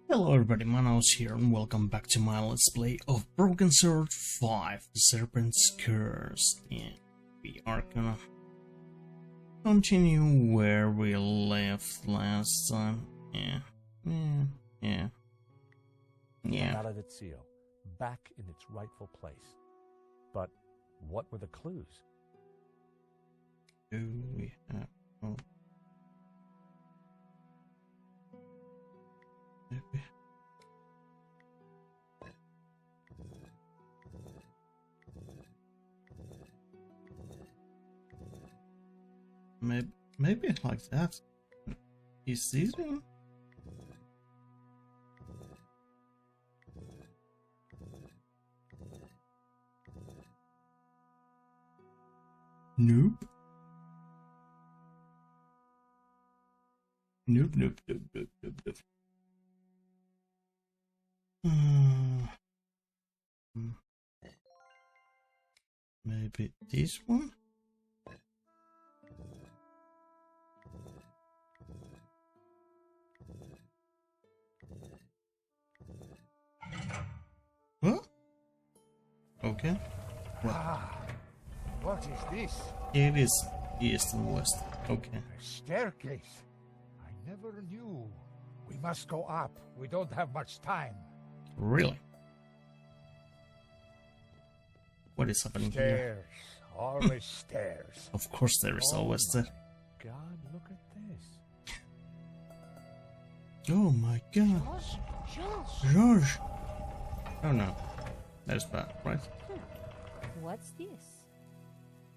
Hello everybody, Manos here and welcome back to my Let's Play of Broken Sword 5, The Serpent's Curse. And we are gonna continue where we left last time. Yeah. Maledizio, back in its rightful place. But what were the clues? Do we have... Oh. Maybe like that. Is this one? Nope. Nope. Maybe this one? What? Okay. Well, what is this? it is east and west. Okay. A staircase. I never knew. We must go up. We don't have much time. Really? What is happening here? Stairs. Always stairs. Of course there is always that. God, look at this. Oh my god. George. Oh no. That is bad, right? What's this?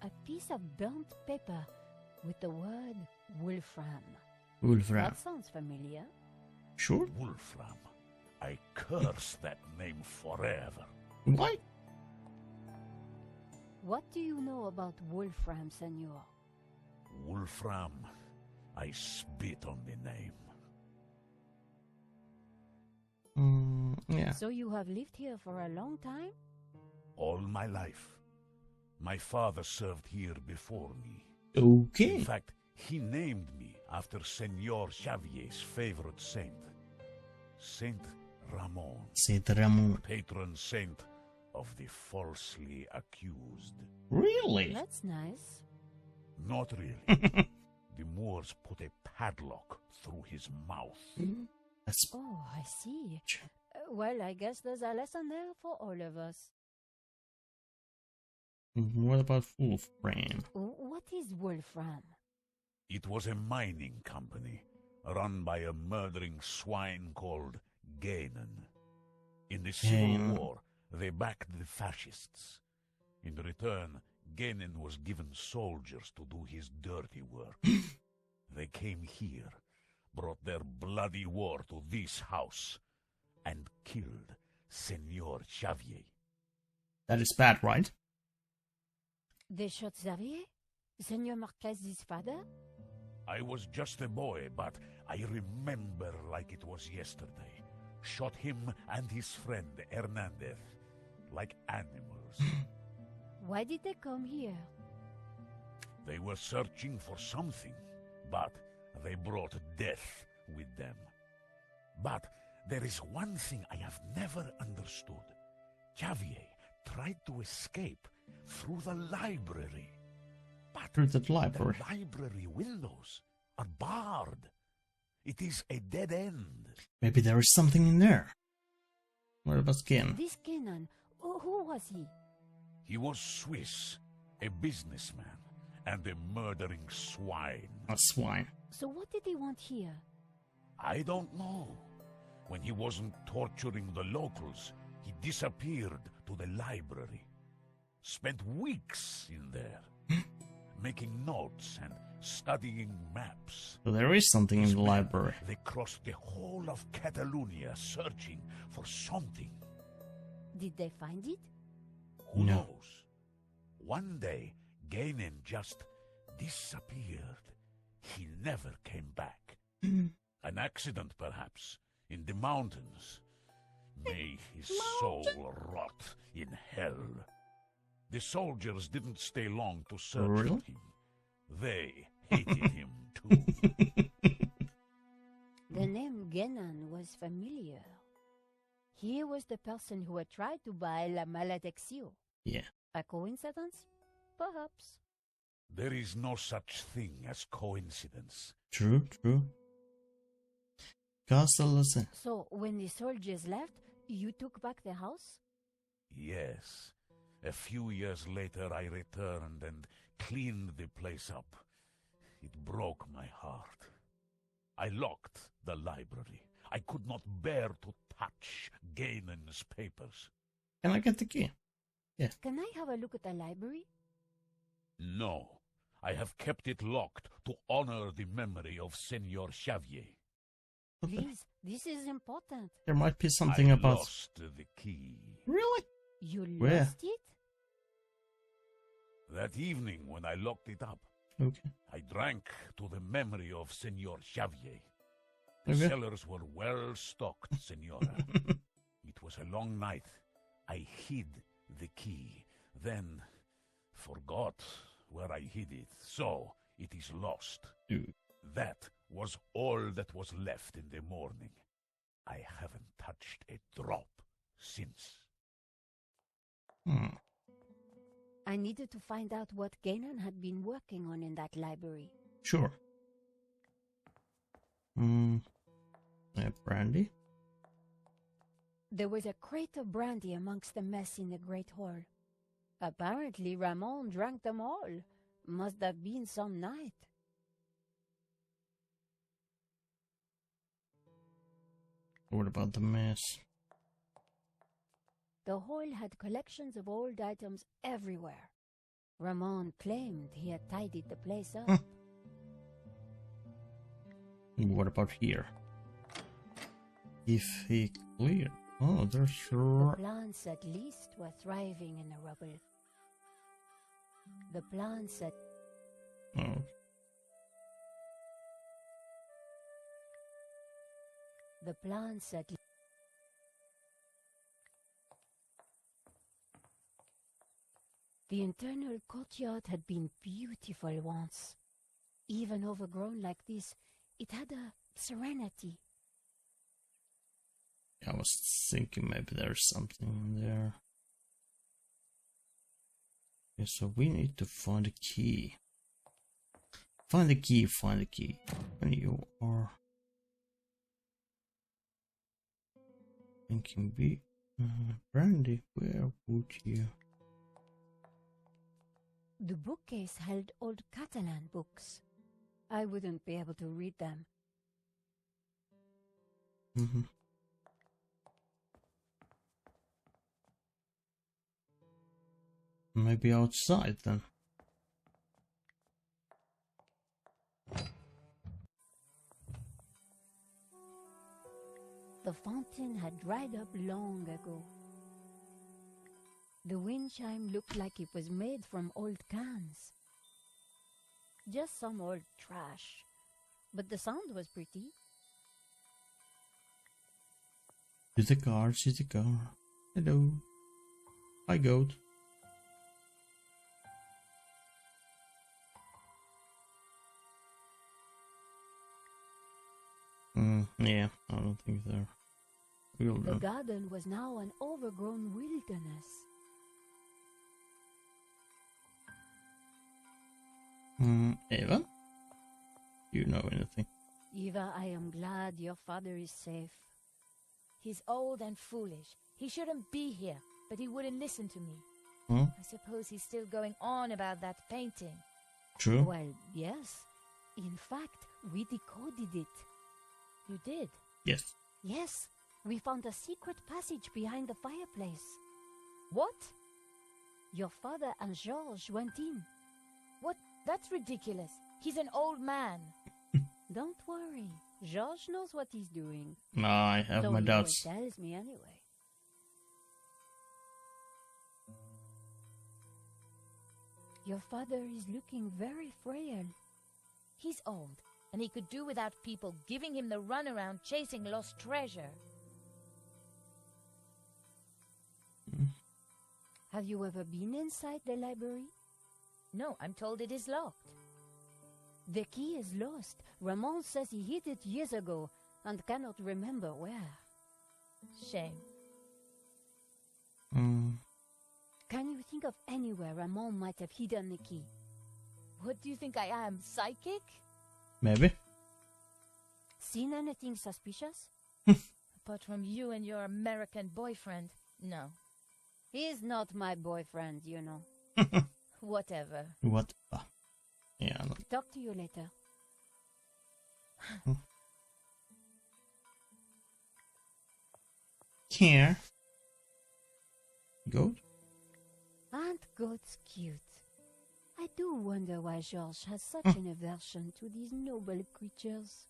A piece of burnt paper with the word Wolfram. Wolfram. That sounds familiar. Sure. Wolfram. I curse that name forever. Why? What do you know about Wolfram, senor? Wolfram. I spit on the name. Yeah. So you have lived here for a long time? All my life. My father served here before me. Okay. In fact, he named me after Senor Xavier's favorite saint. Saint Ramon. Saint Ramon. Patron saint of the falsely accused. Really? That's nice. Not really. The Moors put a padlock through his mouth. That's... Oh, I see. Well, I guess there's a lesson there for all of us. What about Wolfram? What is Wolfram? It was a mining company run by a murdering swine called Gainen. In the Civil War, they backed the fascists. In return, Gainen was given soldiers to do his dirty work. They came here, brought their bloody war to this house, and killed Senor Xavier. That is bad, right? They shot Xavier? Senor Marquez's father? I was just a boy, but I remember like it was yesterday. Shot him and his friend Hernandez, like animals. Why did they come here? They were searching for something, but they brought death with them. But there is one thing I have never understood. Xavier tried to escape through the library. But Through the library. the library windows are barred. It is a dead end. Maybe there is something in there. What about Skin? This Kenan, who was he? He was Swiss, a businessman, and a murdering swine. A swine. So what did he want here? I don't know. When he wasn't torturing the locals, he disappeared to the library. Spent weeks in there, making notes and studying maps. So there is something in the library. They crossed the whole of Catalonia searching for something. Did they find it? Who No. knows? One day, Gainen just disappeared. He never came back. An accident, perhaps, in the mountains. May his soul rot in hell. The soldiers didn't stay long to search Really? for him. They hated him too. The name Genan was familiar. He was the person who had tried to buy La Maledicción. Yeah. A coincidence? Perhaps. There is no such thing as coincidence. True, true. Castle. So, when the soldiers left, you took back the house? Yes. A few years later, I returned and cleaned the place up. It broke my heart. I locked the library. I could not bear to touch Gainan's papers. Can I get the key? Yeah. Can I have a look at the library? No. I have kept it locked to honor the memory of Senor Xavier. Please, this is important. There might be something I about... lost the key. Really? You Where? lost it? That evening when I locked it up, Okay. I drank to the memory of Senor Xavier. The Okay. cellars were well stocked, Senora. It was a long night. I hid the key, then forgot where I hid it, so it is lost. Dude. That was all that was left in the morning. I haven't touched a drop since. I needed to find out what Gainan had been working on in that library. Sure. Brandy? There was a crate of brandy amongst the mess in the great hall. Apparently, Ramon drank them all. Must have been some night. What about the mess? The hall had collections of old items everywhere. Ramon claimed he had tidied the place up. What about here? If he cleared... Oh, there's... The plants at least were thriving in the rubble. The plants at... Oh, The plants at... The internal courtyard had been beautiful once. Even overgrown like this, it had a serenity. I was thinking maybe there's something in there. Okay, so we need to find a key. Find the key, find the key. When you are thinking be Brandy, where would you? The bookcase held old Catalan books. I wouldn't be able to read them. Maybe outside then. The fountain had dried up long ago. The wind chime looked like it was made from old cans. Just some old trash. But the sound was pretty. To the car, to the car. Hello. Hi, goat. Yeah, I don't think they're real. The garden was now an overgrown wilderness. Eva? Do you know anything? Eva, I am glad your father is safe. He's old and foolish. He shouldn't be here, but he wouldn't listen to me. Huh? I suppose he's still going on about that painting. True. Well, yes. In fact, we decoded it. You did? Yes. Yes, we found a secret passage behind the fireplace. What? Your father and Georges went in. What? That's ridiculous. He's an old man. Don't worry. Georges knows what he's doing. No, I have Though my he doubts. always tells me anyway. Your father is looking very frail. He's old, and he could do without people giving him the runaround chasing lost treasure. Have you ever been inside the library? No, I'm told it is locked. The key is lost. Ramon says he hid it years ago, and cannot remember where. Shame. Mm, Can you think of anywhere Ramon might have hidden the key? What do you think I am, psychic? maybe. Seen anything suspicious? Apart from you and your American boyfriend, no. He's not my boyfriend, you know. Whatever. What? Yeah. No. Talk to you later. Here. Goat? Aren't goats cute? I do wonder why Georges has such an aversion to these noble creatures.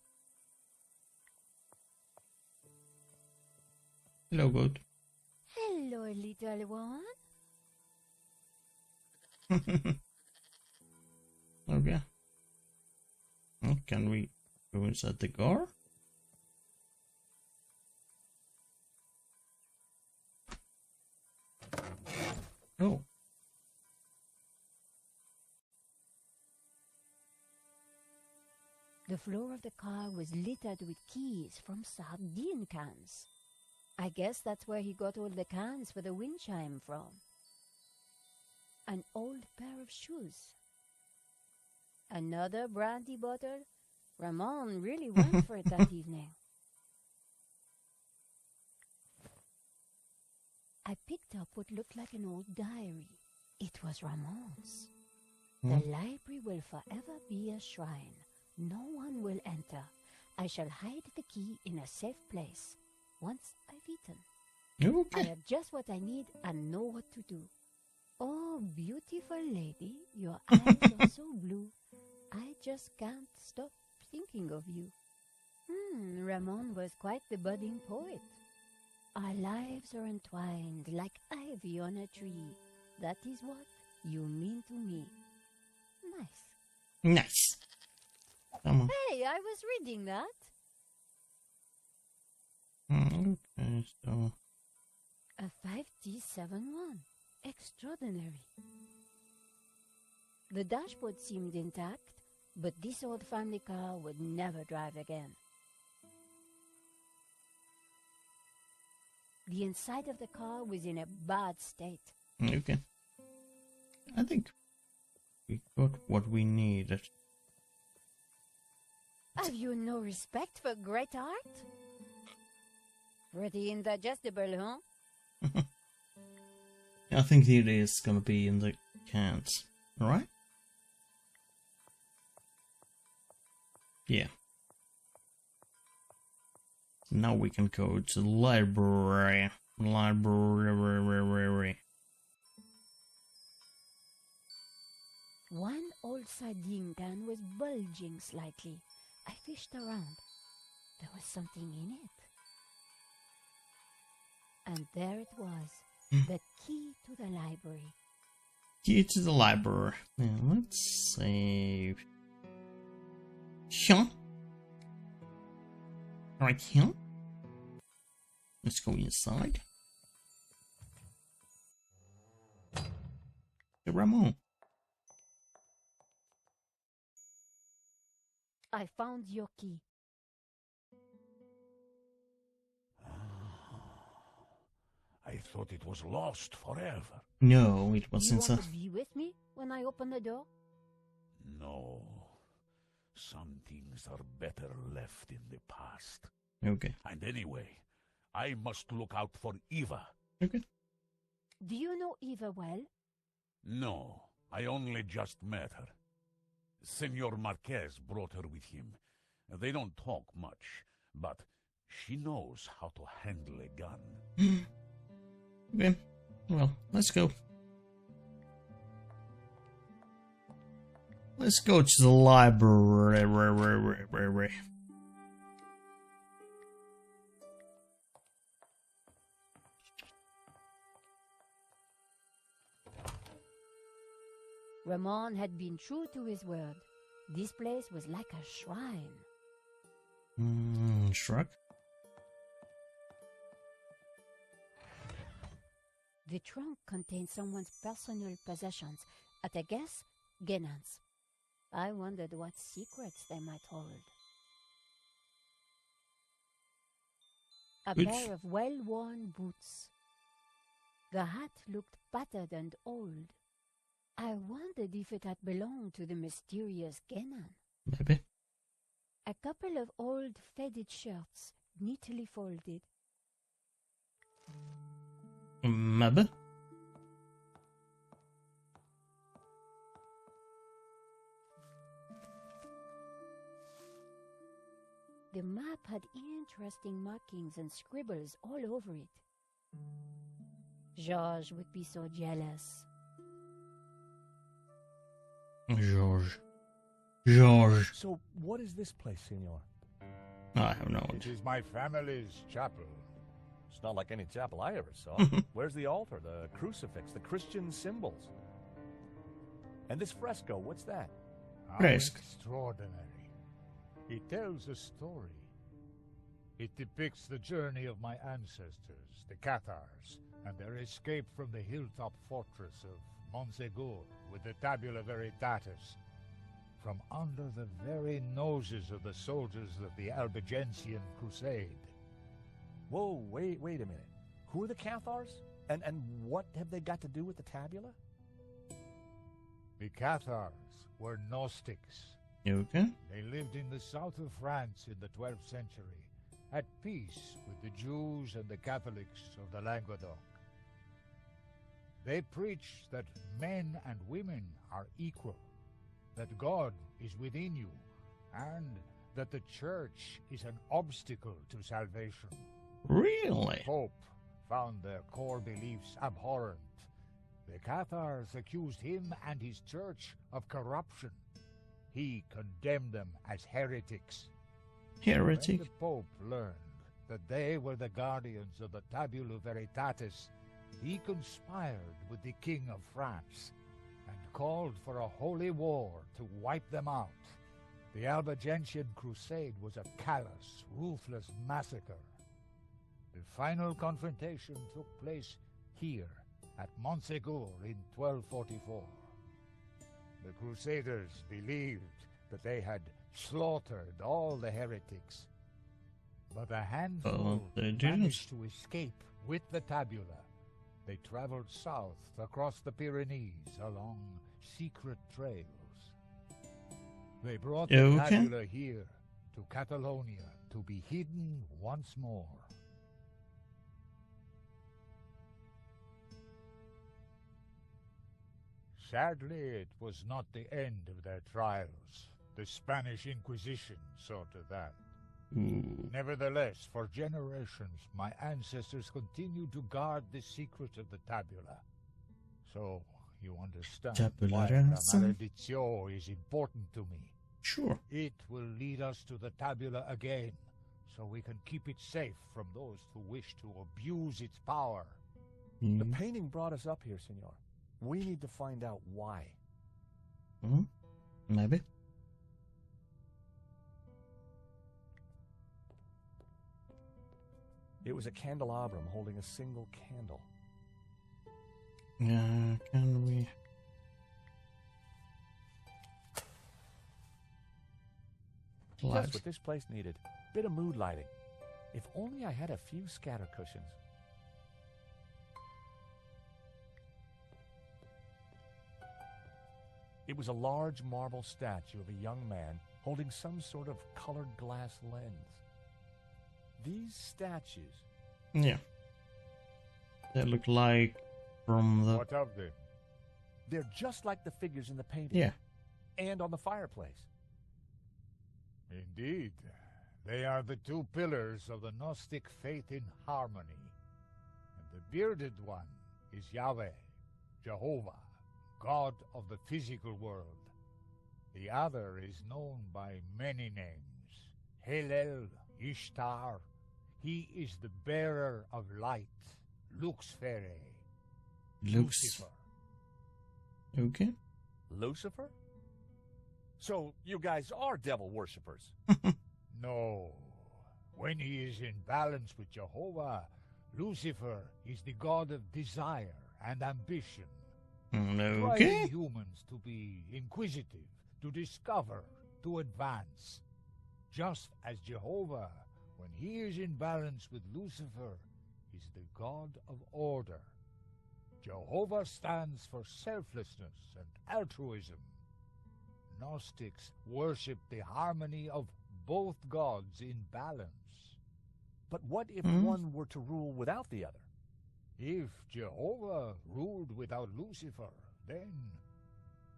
Hello, goat. Hello, little one. Okay. Oh, can we go inside the car? Oh. The floor of the car was littered with keys from sardine cans. I guess that's where he got all the cans for the wind chime from. An old pair of shoes. Another brandy bottle. Ramon really went for it that evening. I picked up what looked like an old diary. It was Ramon's. The library will forever be a shrine. No one will enter. I shall hide the key in a safe place. Once I've eaten. I Okay. have just what I need and know what to do. Oh, beautiful lady, your eyes are so blue. I just can't stop thinking of you. Ramon was quite the budding poet. Our lives are entwined like ivy on a tree. That is what you mean to me. Nice. Nice. Come on. Hey, I was reading that. Okay, so... A 5T71. Extraordinary. The dashboard seemed intact, but this old family car would never drive again. The inside of the car was in a bad state. Okay. I think we got what we needed. Have you no respect for great art? Pretty indigestible, huh? I think it is gonna be in the cans, alright? Yeah. Now we can go to the library. Library. One old sardine can was bulging slightly. I fished around. There was something in it. And there it was, the key to the library. Key to the library. Now let's save. Here. Right here. Let's go inside. The Ramon. I found your key. I thought it was lost forever. No, it was You want inside. to be with me when I open the door? No. Some things are better left in the past. Okay. And anyway, I must look out for Eva. Okay. Do you know Eva well? No, I only just met her. Senor Marquez brought her with him. They don't talk much, but she knows how to handle a gun. Okay. Well, let's go. Let's go to the library. Ramon had been true to his word. This place was like a shrine. Shrug. The trunk contained someone's personal possessions, at a guess, Genan's. I wondered what secrets they might hold. a Which- pair of well-worn boots. The hat looked battered and old. I wondered if it had belonged to the mysterious Genan. Maybe. A couple of old faded shirts, neatly folded. Maybe. The map had interesting markings and scribbles all over it. Georges would be so jealous. George. George. So, what is this place, senor? I have no It idea. is my family's chapel. It's not like any chapel I ever saw. Where's the altar, the crucifix, the Christian symbols? And this fresco, what's that? How Fresco. extraordinary. It tells a story. It depicts the journey of my ancestors, the Cathars, and their escape from the hilltop fortress of Montsegur with the Tabula Veritatis, from under the very noses of the soldiers of the Albigensian Crusade. Whoa, wait a minute. Who are the Cathars? And what have they got to do with the tabula? The Cathars were Gnostics. Okay. They lived in the south of France in the 12th century, at peace with the Jews and the Catholics of the Languedoc. They preach that men and women are equal, that God is within you, and that the church is an obstacle to salvation. Really? Pope found their core beliefs abhorrent. The Cathars accused him and his church of corruption. He condemned them as heretics. Heretic. When the Pope learned that they were the guardians of the Tabula Veritatis, he conspired with the King of France and called for a holy war to wipe them out. The Albigensian Crusade was a callous, ruthless massacre. The final confrontation took place here at Montsegur in 1244. The Crusaders believed that they had slaughtered all the heretics, but a handful they didn't. managed to escape with the tabula. They traveled south across the Pyrenees along secret trails. They brought the Okay. tabula here to Catalonia to be hidden once more. Sadly, it was not the end of their trials. The Spanish Inquisition saw to that. Ooh. Nevertheless, for generations, my ancestors continued to guard the secret of the tabula. So, you understand Tabula why the rasa? maledizio is important to me. Sure. It will lead us to the tabula again, so we can keep it safe from those who wish to abuse its power. The Mm. painting brought us up here, senor. We need to find out why. Mhm. Maybe. It was a candelabrum holding a single candle. Can we? Just Lights. what this place needed. Bit of mood lighting. If only I had a few scatter cushions. It was a large marble statue of a young man holding some sort of colored glass lens. These statues, Yeah. They look like from the. What of them? they're just like the figures in the painting. Yeah. And on the fireplace. Indeed, they are the two pillars of the Gnostic faith in harmony. And the bearded one is Yahweh, Jehovah, God of the physical world. The other is known by many names. Hillel, Ishtar. He is the bearer of light, Lux Fere, Looks Lucifer. okay. Lucifer? So you guys are devil worshippers. No. When he is in balance with Jehovah, Lucifer is the god of desire and ambition, driving Okay. humans to be inquisitive, to discover, to advance. Just as Jehovah, When he is in balance with Lucifer, he's the god of order. Jehovah stands for selflessness and altruism. Gnostics worship the harmony of both gods in balance. But what if one were to rule without the other? If Jehovah ruled without Lucifer, then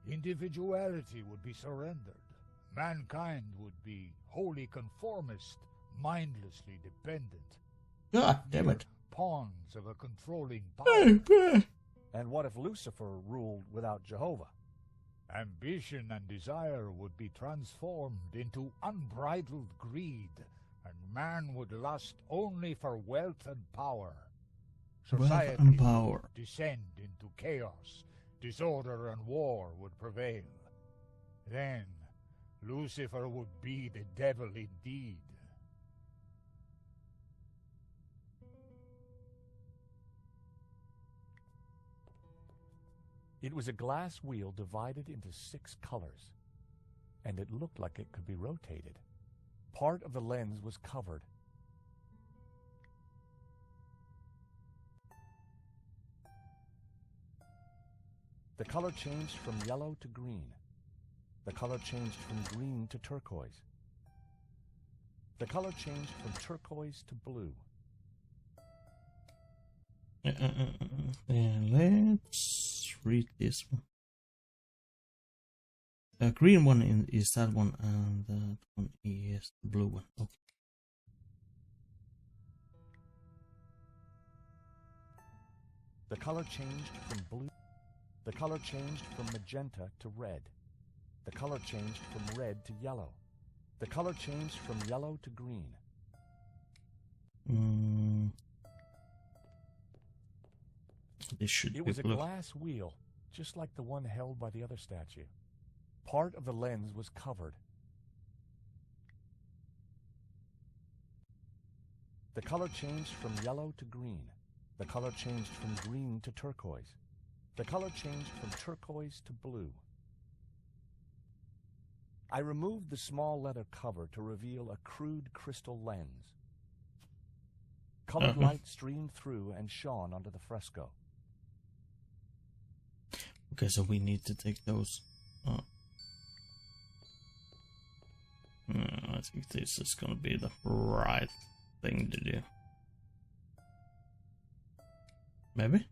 individuality would be surrendered. Mankind would be wholly conformist, mindlessly dependent. God damn it. Pawns of a controlling power. And what if Lucifer ruled without Jehovah? Ambition and desire would be transformed into unbridled greed, and man would lust only for wealth and power. Society and power. would descend into chaos. Disorder and war would prevail. Then Lucifer would be the devil indeed. It was a glass wheel divided into 6 colors, and it looked like it could be rotated. Part of the lens was covered. The color changed from yellow to green. The color changed from green to turquoise. The color changed from turquoise to blue. Let's read this one. The green one is that one, and that one is the blue one. Okay. The color changed from blue. The color changed from magenta to red. The color changed from red to yellow. The color changed from yellow to green. This should be It was a blue. glass wheel, just like the one held by the other statue. Part of the lens was covered. The color changed from yellow to green. The color changed from green to turquoise. The color changed from turquoise to blue. I removed the small leather cover to reveal a crude crystal lens. Colored light streamed through and shone onto the fresco. Okay, so we need to take those. I think this is gonna be the right thing to do. Maybe?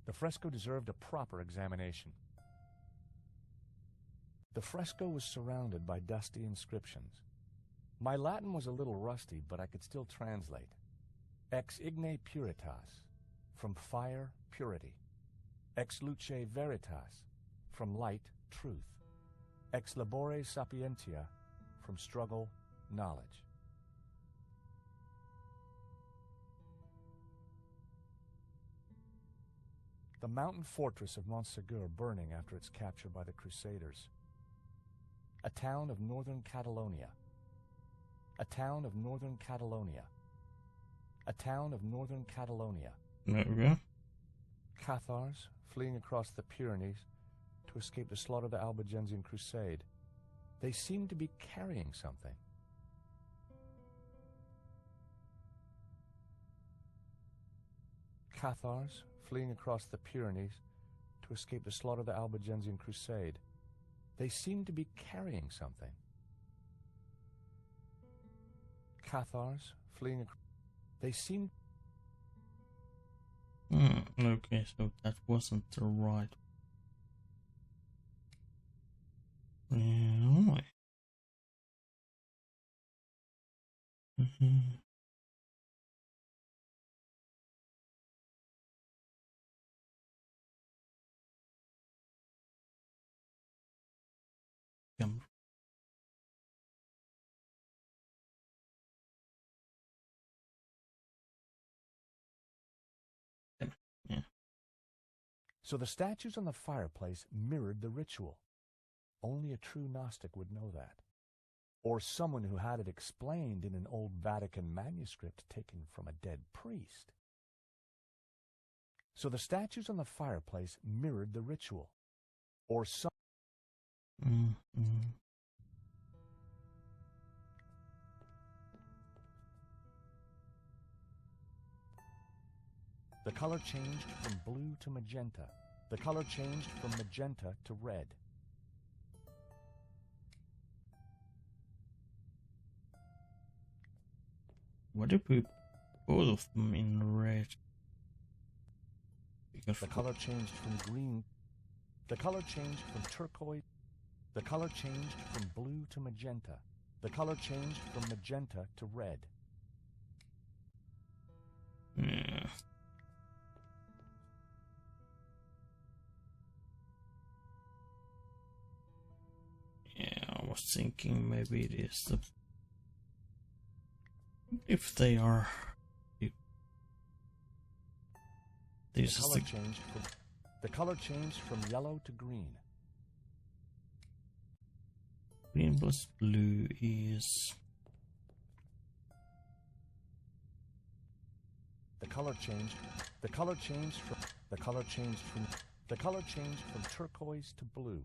The fresco deserved a proper examination. The fresco was surrounded by dusty inscriptions. My Latin was a little rusty, but I could still translate. Ex igne puritas, from fire, purity. Ex luce veritas, from light, truth. Ex labore sapientia, from struggle, knowledge. The mountain fortress of Montsegur burning after its capture by the Crusaders. A town of northern Catalonia. A town of northern Catalonia. A town of northern Catalonia. There we go. Cathars fleeing across the Pyrenees to escape the slaughter of the Albigensian Crusade. They seemed to be carrying something. Cathars fleeing across the Pyrenees to escape the slaughter of the Albigensian Crusade. They seemed to be carrying something. Cathars fleeing across... They seemed... Okay, so that wasn't the right. Right. Come. Yeah. So the statues on the fireplace mirrored the ritual. Only a true Gnostic would know that. Or someone who had it explained in an old Vatican manuscript taken from a dead priest. So the statues on the fireplace mirrored the ritual. Or some... The color changed from blue to magenta. The color changed from magenta to red. What if we put both of them in red? Because The color changed from green. The color changed from turquoise. The color changed from blue to magenta. The color changed from magenta to red. yeah. Yeah, I was thinking maybe it is the... If they are... This is the... The color changed from yellow to green. Green plus blue is... The color changed. The color changed from. The color changed from. The color changed from turquoise to blue.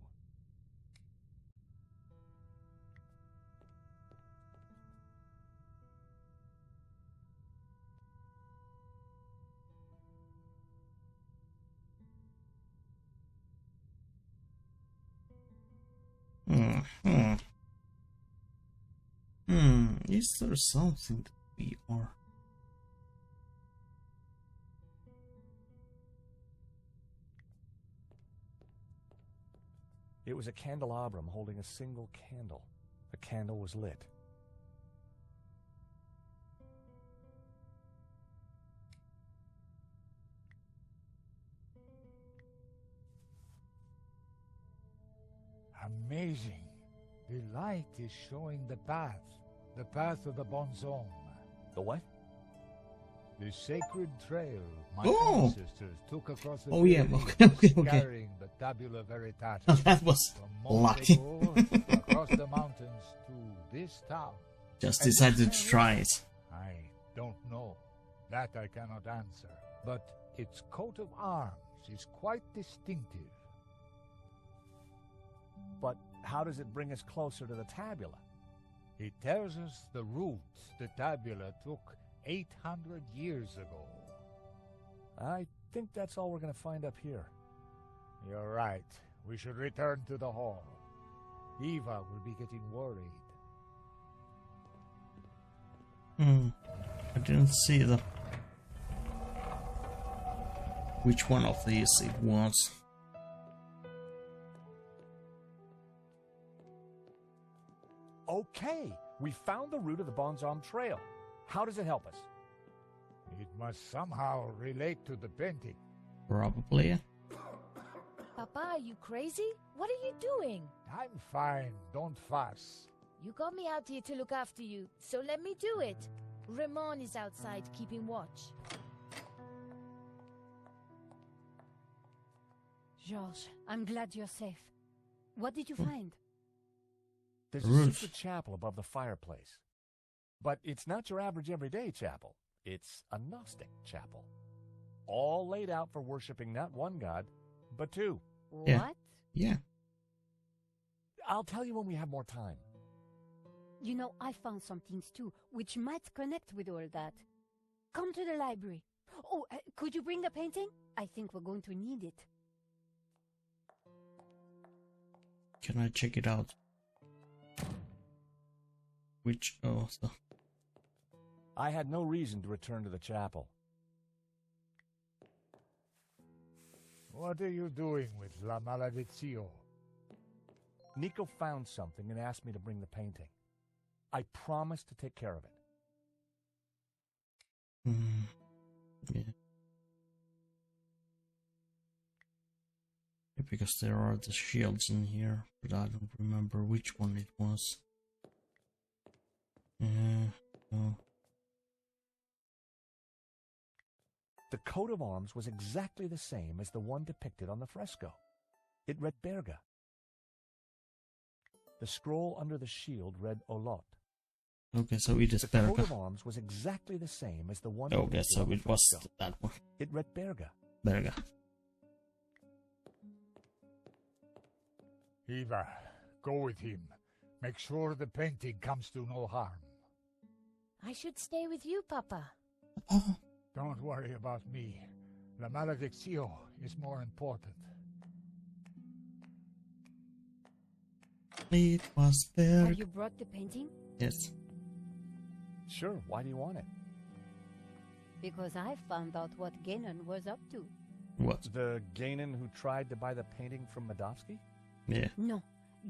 Is there something that we are... It was a candelabrum holding a single candle. The candle was lit. Amazing. The light is showing the path of the bonzome. The what? The sacred trail my Oh! ancestors took across the Oh yeah, Pyrenees, okay. carrying the tabula veritatis That was from lucky. Monte across the mountains to this town. Just And decided its to try it. I don't know. That I cannot answer. But its coat of arms is quite distinctive. But how does it bring us closer to the tabula? It tells us the route the tabula took 800 years ago. I think that's all we're going to find up here. You're right. We should return to the hall. Eva will be getting worried. I didn't see the... Which one of these it was. Okay, we found the route of the Bonzom Trail. How does it help us? It must somehow relate to the painting. Probably. Papa, are you crazy? What are you doing? I'm fine. Don't fuss. You got me out here to look after you, so let me do it. Ramon is outside keeping watch. Georges, I'm glad you're safe. What did you find? There's a Roof. secret chapel above the fireplace. But it's not your average everyday chapel. It's a Gnostic chapel. All laid out for worshiping not one god, but two. Yeah. What? Yeah. I'll tell you when we have more time. You know, I found some things too, which might connect with all that. Come to the library. Oh, could you bring the painting? I think we're going to need it. Can I check it out? Which... Oh, the... I had no reason to return to the chapel. What are you doing with La Maledizio? Nico found something and asked me to bring the painting. I promised to take care of it. Yeah. Yeah, because there are the shields in here, but I don't remember which one it was. No. The coat of arms was exactly the same as the one depicted on the fresco. It read Berga. The scroll under the shield read Olot. Okay, so it is The coat Berga. of arms was exactly the same as the one Okay, depicted so on the it was fresco. that one. It read Berga. Verga. Eva, go with him. Make sure the painting comes to no harm. I should stay with you, Papa. Oh, Don't worry about me. La Maledicción is more important. it was there. Have you brought the painting? Yes. Sure, why do you want it? Because I found out what Ganon was up to. What? The Ganon who tried to buy the painting from Medovsky? Yeah. No,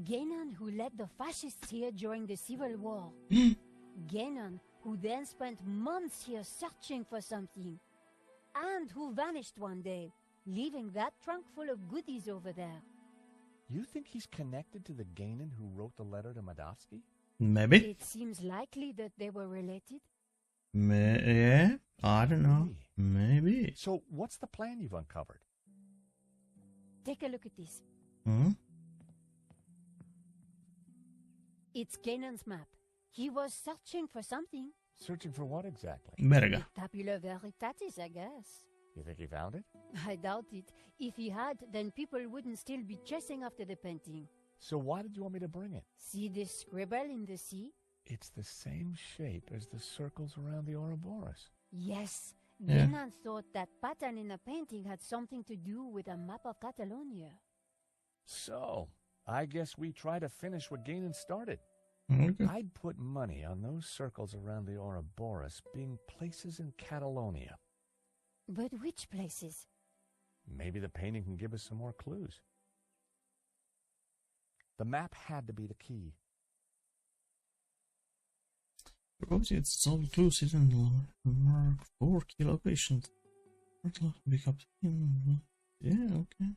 Ganon who led the fascists here during the Civil War. Ganon who then spent months here searching for something. And who vanished one day, leaving that trunk full of goodies over there. You think he's connected to the Ganon who wrote the letter to Medovsky? Maybe. It seems likely that they were related. Yeah. I don't know. Maybe. So what's the plan you've uncovered? Take a look at this. Hmm? It's Ganon's map. He was searching for something. Searching for what exactly? Verga. Tabula Veritatis, I guess. You think he found it? I doubt it. If he had, then people wouldn't still be chasing after the painting. So why did you want me to bring it? See this scribble in the sea? It's the same shape as the circles around the Ouroboros. Yes. Yeah. Ganon thought that pattern in the painting had something to do with a map of Catalonia. So, I guess we try to finish what Ganon started. Okay. I'd put money on those circles around the Ouroboros being places in Catalonia. But which places? Maybe the painting can give us some more clues. The map had to be the key. Because it's all inclusive in mark 4 key locations. Pick up. Yeah, okay.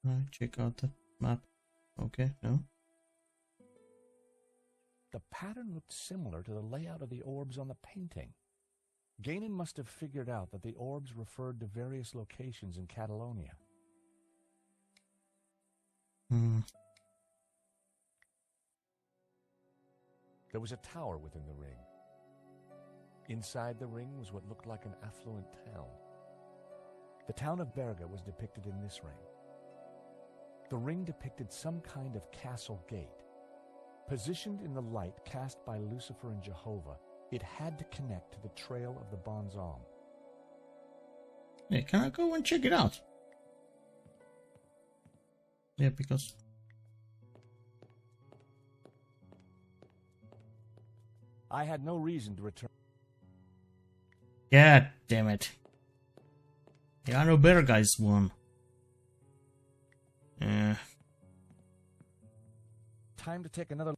Right, check out the map. Okay, no. The pattern looked similar to the layout of the orbs on the painting. Ganon must have figured out that the orbs referred to various locations in Catalonia. Hmm. There was a tower within the ring. Inside the ring was what looked like an affluent town. The town of Berga was depicted in this ring. The ring depicted some kind of castle gate. Positioned in the light cast by Lucifer and Jehovah, it had to connect to the trail of the Bonzom. Yeah, can I go and check it out? Yeah, because... I had no reason to return. God damn it. Yeah, I know better guys won. Time to take another.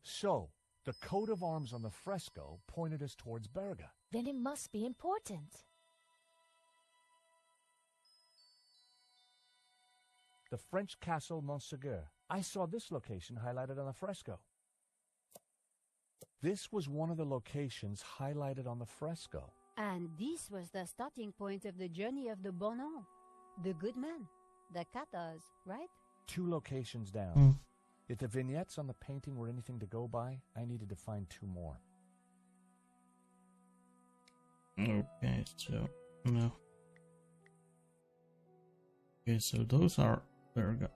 So, the coat of arms on the fresco pointed us towards Berga. Then it must be important. The French castle Montségur. I saw this location highlighted on the fresco. This was one of the locations highlighted on the fresco. And this was the starting point of the journey of the Bonan, the good man, the Cathars, right? 2 locations down. Hmm. If the vignettes on the painting were anything to go by, I needed to find 2 more. Okay, so... No. Okay, so those are Berga.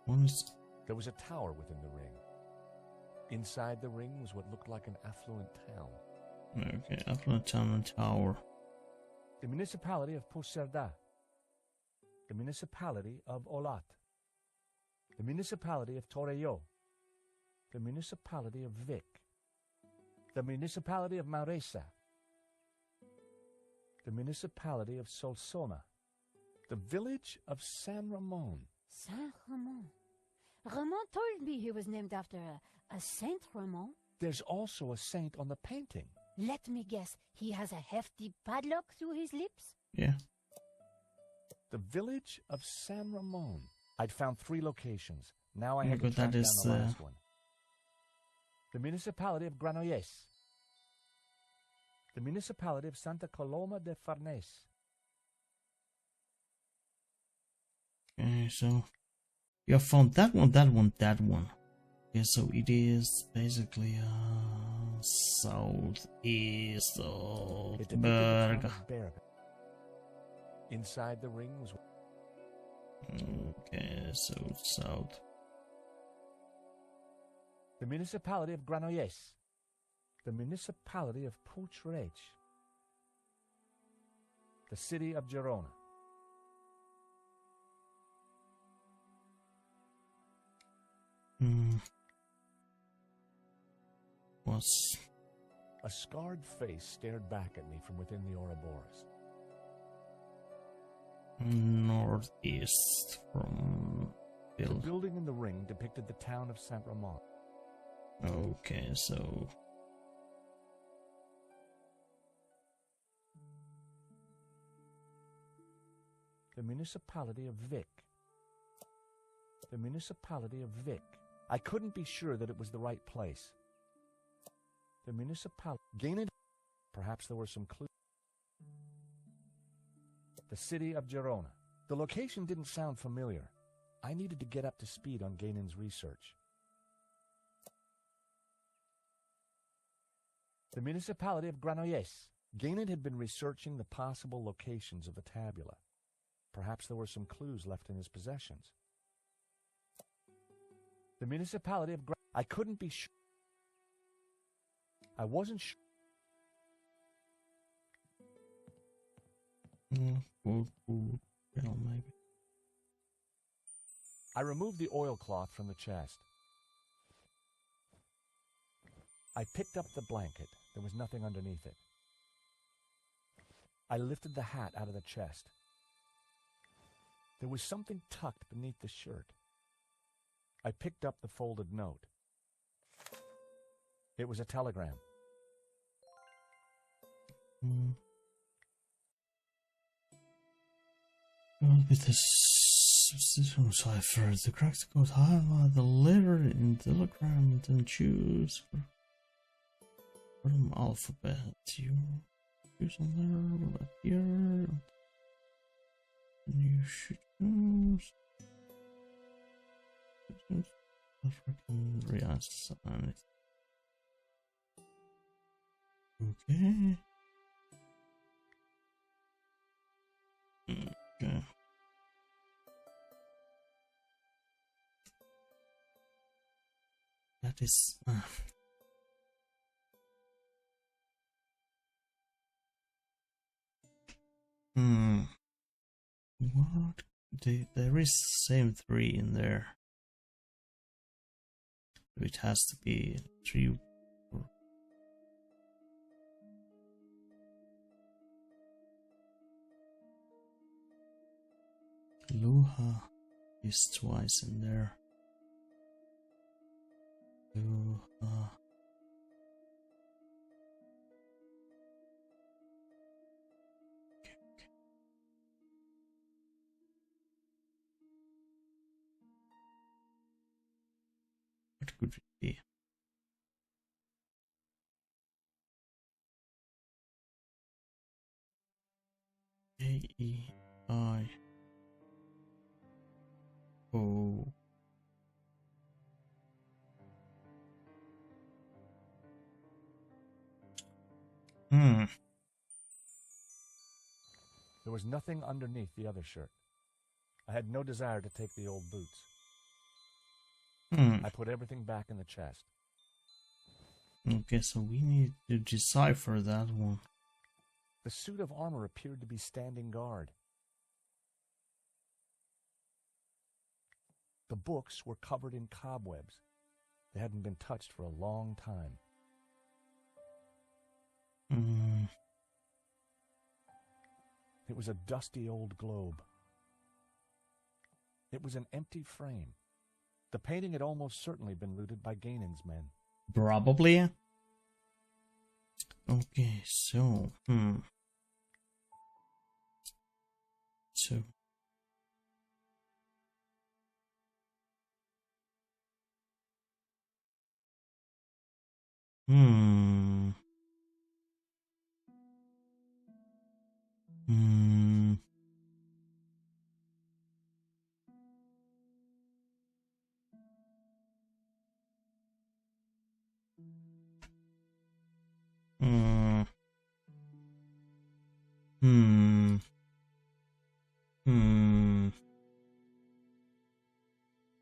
One is... There was a tower within the ring. Inside the ring was what looked like an affluent town. Okay, affluent town and tower. The municipality of Puigcerdà. The municipality of Olat. The municipality of Torelló. The municipality of Vic. The municipality of Maresa. The municipality of Solsona. The village of San Ramon. Saint Ramon. Ramon told me he was named after a Saint Ramon. There's also a saint on the painting. Let me guess, he has a hefty padlock through his lips? Yeah. The village of San Ramon. I'd found 3 locations. Now I Yeah, had to but track that down is, the last one. The municipality of Granollers. The municipality of Santa Coloma de Farnese. Okay, so... You have found that one, that one, that one. Yeah, so it is basically southeast of It depicted the town Berg. of Berg. Inside the ring was Okay, so south. the municipality of Granollers, the municipality of Poutrech, the city of Girona. Was A scarred face stared back at me from within the Ouroboros. northeast from The Bill. building in the ring depicted the town of Saint-Ramon. Okay, so The municipality of Vic. The municipality of Vic. I couldn't be sure that it was the right place. The municipality. Gained. Perhaps there were some clues. The city of Girona. The location didn't sound familiar. I needed to get up to speed on Gainon's research. The municipality of Granollers. Gainon had been researching the possible locations of the tabula. Perhaps there were some clues left in his possessions. The municipality of I couldn't be sure. I wasn't sure. well, maybe. I removed the oilcloth from the chest. I picked up the blanket. There was nothing underneath it. I lifted the hat out of the chest. There was something tucked beneath the shirt. I picked up the folded note. It was a telegram. Well, with this cipher, the cracked code highlight the letter in the telegram and then choose from alphabet. You choose a letter will appear. And you should choose. African reassign it. Okay. Okay. That is. What? There is same 3 in there. It has to be 3. Luha is twice in there. Luha. Okay. What could it be? A-E-I. Oh. There was nothing underneath the other shirt. I had no desire to take the old boots. I put everything back in the chest. Okay, so we need to decipher that one. The suit of armor appeared to be standing guard. The books were covered in cobwebs. They hadn't been touched for a long time. It was a dusty old globe. It was an empty frame. The painting had almost certainly been looted by Gainon's men. Probably. Okay, so so Hmm. Hmm.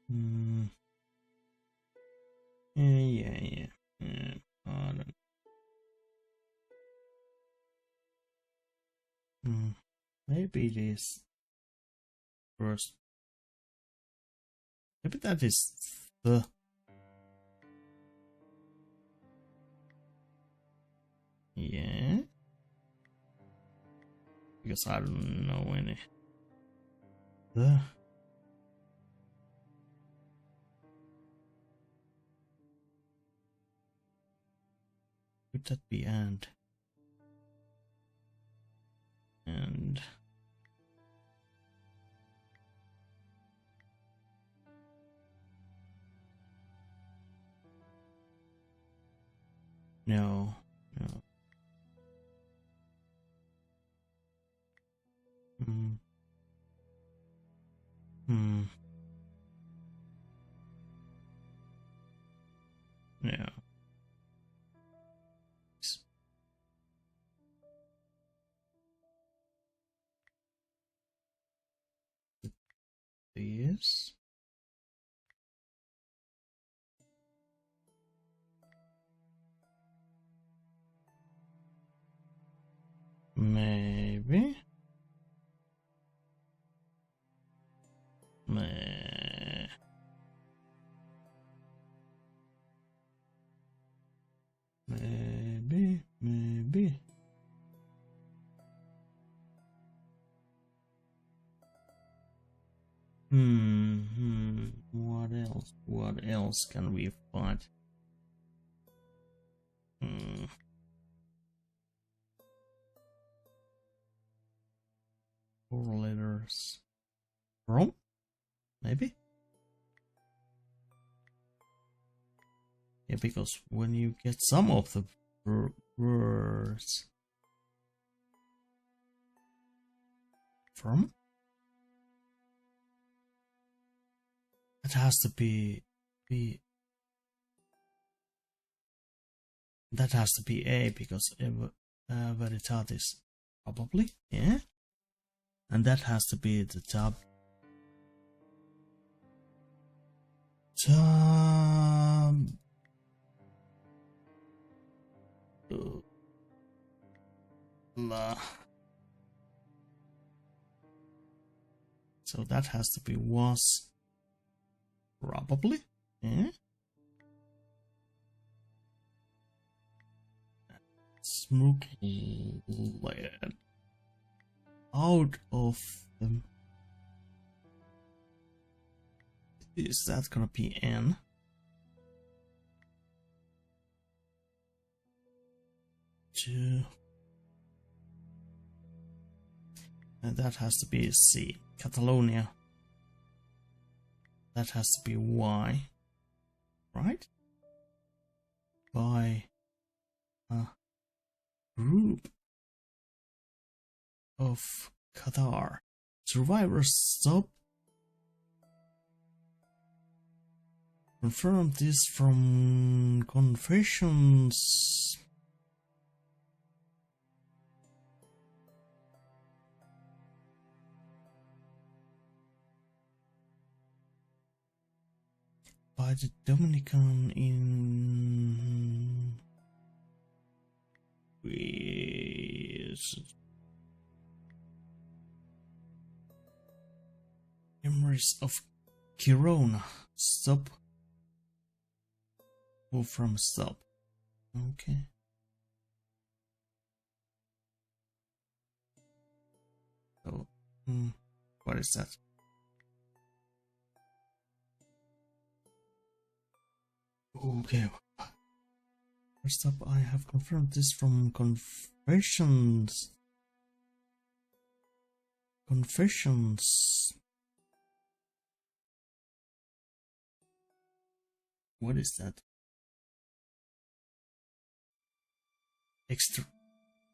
Hmm. Yeah. I don't. Maybe it is first. Maybe that is the. Yeah. Because I don't know any. The. Could that be and? And. No. Hmm. Hmm. No. Yes. Maybe. Maybe. What else? What else can we find? Four letters. From? Maybe? Yeah, because when you get some of the words from, it has to be that has to be A, because veritatis probably, yeah, and that has to be the top. So that has to be was probably, yeah. Smooth lead out of them. Is that gonna be N? Two. And that has to be C. Catalonia. That has to be Y. Right? By a group of Qatar. Survivors stop. Confirm this from confessions. By the Dominican in memories of Kirona. Stop. Move from stop. Okay. So, what is that? Okay. First up, I have confirmed this from confessions. Confessions. What is that? Extra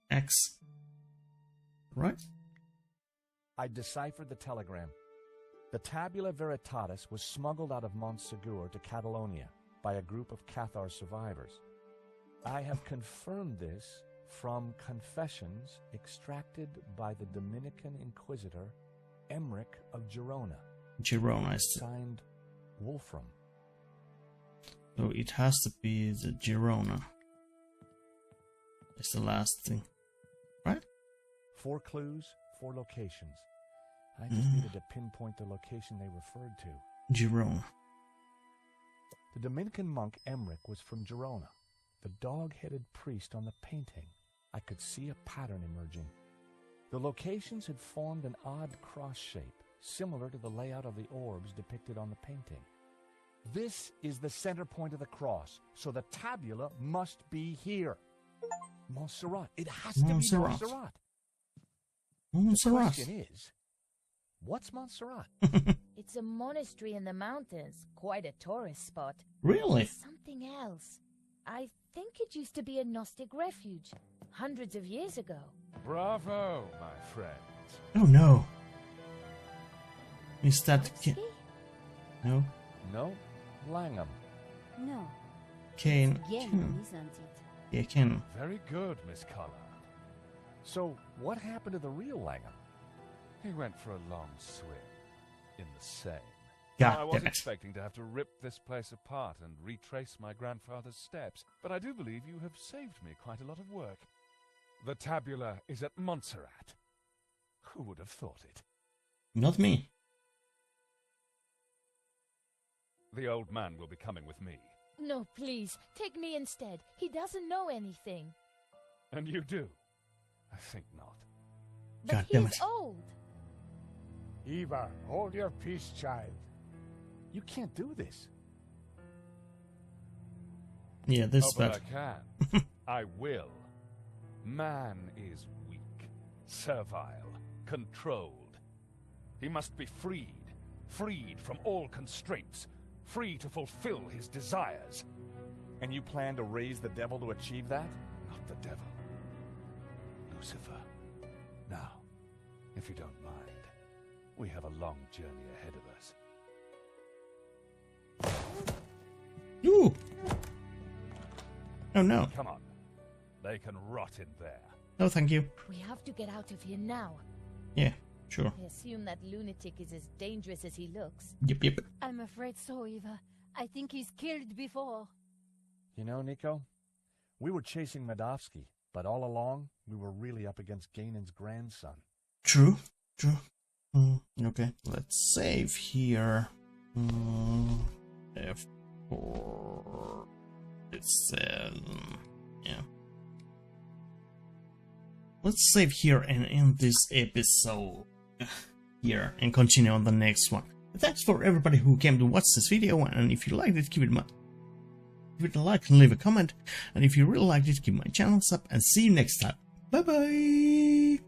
X. Right? I deciphered the telegram. The Tabula Veritatis was smuggled out of Montsegur to Catalonia by a group of Cathar survivors. I have confirmed this from confessions extracted by the Dominican Inquisitor Emmerich of Girona. Girona is the... Signed, Wolfram. So it has to be the Girona. It's the last thing, right? 4 clues, 4 locations. I just needed to pinpoint the location they referred to. Girona. The Dominican monk Emmerich was from Girona. The dog-headed priest on the painting. I could see a pattern emerging. The locations had formed an odd cross shape, similar to the layout of the orbs depicted on the painting. This is the center point of the cross, so the tabula must be here. Montserrat. It has to be Montserrat. The question is, what's Montserrat? It's a monastery in the mountains. Quite a tourist spot. Really? It's something else. I think it used to be a Gnostic refuge, hundreds of years ago. Bravo, my friend. Oh no. Is that... No? No. Langham. No. Kane. Yen, isn't it? Yeah, Kane. Very good, Miss Collard. So, what happened to the real Langham? He went for a long swim in the Seine. God I was damn it. expecting to have to rip this place apart and retrace my grandfather's steps, but I do believe you have saved me quite a lot of work. The tabula is at Montserrat. Who would have thought it? Not me. The old man will be coming with me. No, please, take me instead. He doesn't know anything. And you do? I think not. But God damn he's it. old. Eva, hold your peace, child. You can't do this. Yeah, this Oh, is but bad. I can. I will. Man is weak, servile, controlled. He must be freed from all constraints, free to fulfill his desires. And you plan to raise the devil to achieve that? Not the devil. Lucifer. Now, if you don't mind, we have a long journey ahead of us. Ooh. Oh no. Come on. They can rot in there. No, thank you. We have to get out of here now. Yeah, sure. I assume that lunatic is as dangerous as he looks. Yep. I'm afraid so, Eva. I think he's killed before. You know, Nico, we were chasing Medovsky, but all along, we were really up against Gainon's grandson. True. Okay, let's save here. F4. It's yeah. Let's save here and end this episode here and continue on the next one. Thanks for everybody who came to watch this video, and if you liked it, give it a like and leave a comment, and if you really liked it, give my channel a sub, and see you next time. Bye bye.